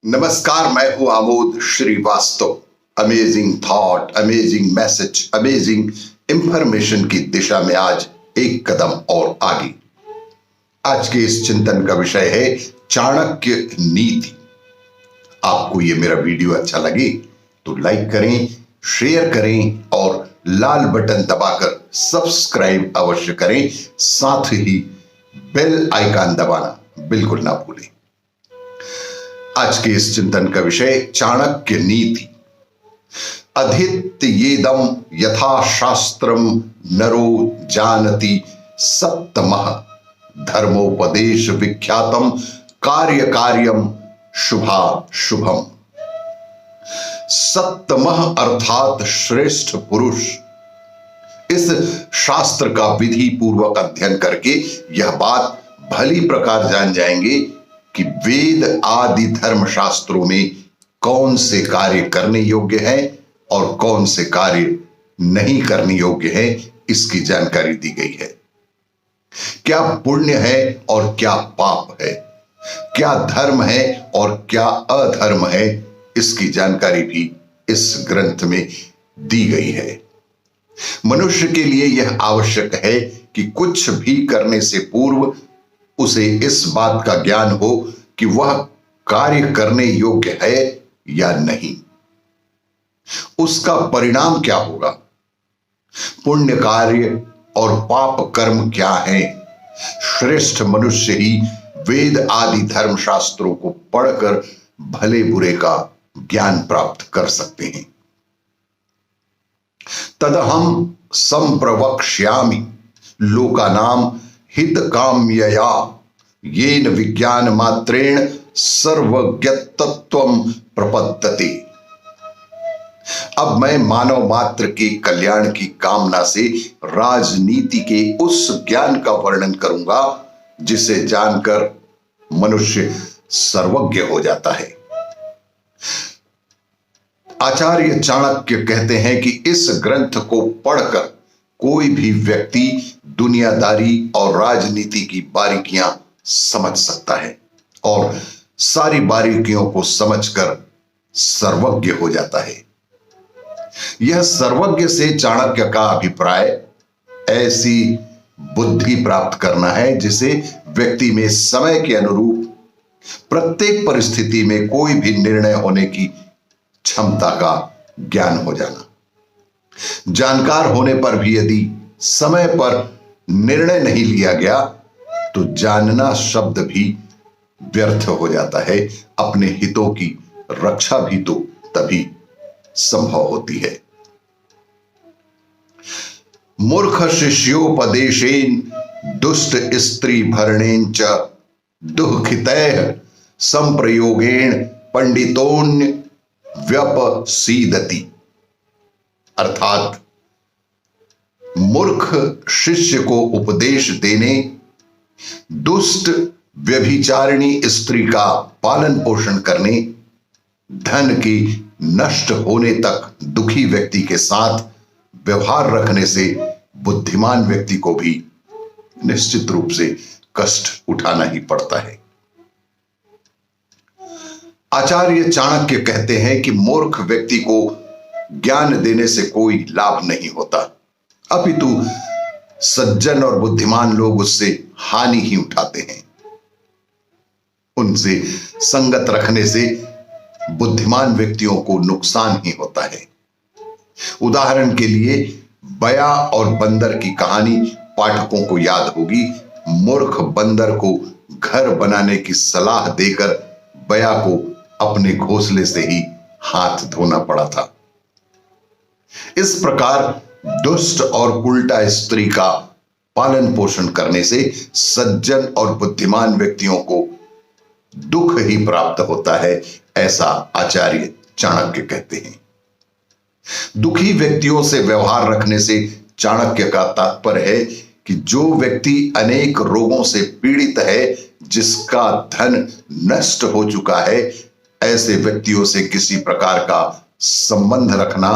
नमस्कार, मैं हूं Amod Shrivastava. Amazing thought, amazing message, amazing information की दिशा में आज एक कदम और आगे। आज के इस चिंतन का विषय है चाणक्य नीति। आपको ये मेरा वीडियो अच्छा लगे तो लाइक करें, शेयर करें और लाल बटन दबाकर सब्सक्राइब अवश्य करें। साथ ही बेल आइकन दबाना बिल्कुल ना भूलें। आज के इस चिंतन का विषय चाणक्य नीति। अधीत्येदं यथा शास्त्रम नरो जानति सप्तमः धर्मोपदेश विख्यातम कार्य कार्यम शुभा शुभम। सप्तमः अर्थात श्रेष्ठ पुरुष। इस शास्त्र का विधि पूर्वक अध्ययन करके यह बात भली प्रकार जान जाएंगे कि वेद आदि धर्म शास्त्रों में कौन से कार्य करने योग्य है और कौन से कार्य नहीं करने योग्य है, इसकी जानकारी दी गई है। क्या पुण्य है और क्या पाप है, क्या धर्म है और क्या अधर्म है, इसकी जानकारी भी इस ग्रंथ में दी गई है। मनुष्य के लिए यह आवश्यक है कि कुछ भी करने से पूर्व उसे इस बात का ज्ञान हो कि वह कार्य करने योग्य है या नहीं, उसका परिणाम क्या होगा, पुण्य कार्य और पाप कर्म क्या है। श्रेष्ठ मनुष्य ही वेद आदि धर्म शास्त्रों को पढ़कर भले बुरे का ज्ञान प्राप्त कर सकते हैं। तदहम संप्रवक्ष्यामि लोकानाम हित काम्यया येन विज्ञान मात्रेण सर्वज्ञत्वम प्रपद्यते। अब मैं मानव मात्र के कल्याण की कामना से राजनीति के उस ज्ञान का वर्णन करूंगा जिसे जानकर मनुष्य सर्वज्ञ हो जाता है। आचार्य चाणक्य कहते हैं कि इस ग्रंथ को पढ़कर कोई भी व्यक्ति दुनियादारी और राजनीति की बारीकियां समझ सकता है और सारी बारीकियों को समझकर सर्वज्ञ हो जाता है। यह सर्वज्ञ से चाणक्य का अभिप्राय ऐसी बुद्धि प्राप्त करना है जिसे व्यक्ति में समय के अनुरूप प्रत्येक परिस्थिति में कोई भी निर्णय होने की क्षमता का ज्ञान हो जाना। जानकार होने पर भी यदि समय पर निर्णय नहीं लिया गया तो जानना शब्द भी व्यर्थ हो जाता है। अपने हितों की रक्षा भी तो तभी संभव होती है। मूर्ख शिष्योपदेशेन दुष्ट स्त्री भरणेन च दुःखितैः संप्रयोगेण पंडितोन्य व्यपसीदति। अर्थात मूर्ख शिष्य को उपदेश देने, दुष्ट व्यभिचारिणी स्त्री का पालन पोषण करने, धन की नष्ट होने तक दुखी व्यक्ति के साथ व्यवहार रखने से बुद्धिमान व्यक्ति को भी निश्चित रूप से कष्ट उठाना ही पड़ता है। आचार्य चाणक्य कहते हैं कि मूर्ख व्यक्ति को ज्ञान देने से कोई लाभ नहीं होता, अपितु सज्जन और बुद्धिमान लोग उससे हानि ही उठाते हैं। उनसे संगत रखने से बुद्धिमान व्यक्तियों को नुकसान ही होता है। उदाहरण के लिए बया और बंदर की कहानी पाठकों को याद होगी। मूर्ख बंदर को घर बनाने की सलाह देकर बया को अपने घोंसले से ही हाथ धोना पड़ा था। इस प्रकार दुष्ट और उल्टा स्त्री का पालन पोषण करने से सज्जन और बुद्धिमान व्यक्तियों को दुख ही प्राप्त होता है, ऐसा आचार्य चाणक्य कहते हैं। दुखी व्यक्तियों से व्यवहार रखने से चाणक्य का तात्पर्य है कि जो व्यक्ति अनेक रोगों से पीड़ित है, जिसका धन नष्ट हो चुका है, ऐसे व्यक्तियों से किसी प्रकार का संबंध रखना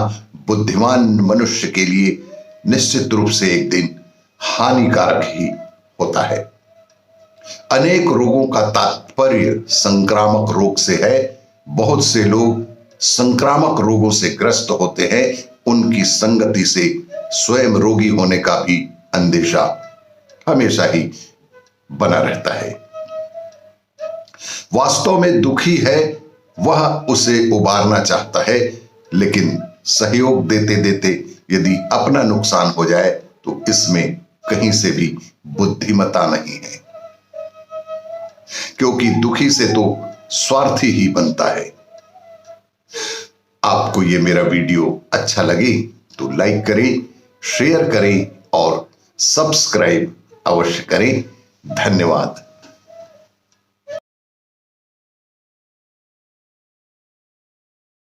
बुद्धिमान मनुष्य के लिए निश्चित रूप से एक दिन हानिकारक ही होता है। अनेक रोगों का तात्पर्य संक्रामक रोग से है, बहुत से लोग संक्रामक रोगों से ग्रस्त होते हैं, उनकी संगति से स्वयं रोगी होने का भी अंदेशा हमेशा ही बना रहता है। वास्तव में दुखी है वह उसे उबारना चाहता है, लेकिन सहयोग देते देते यदि अपना नुकसान हो जाए तो इसमें कहीं से भी बुद्धिमता नहीं है, क्योंकि दुखी से तो स्वार्थी ही बनता है। आपको ये मेरा वीडियो अच्छा लगे तो लाइक करें, शेयर करें और सब्सक्राइब अवश्य करें। धन्यवाद।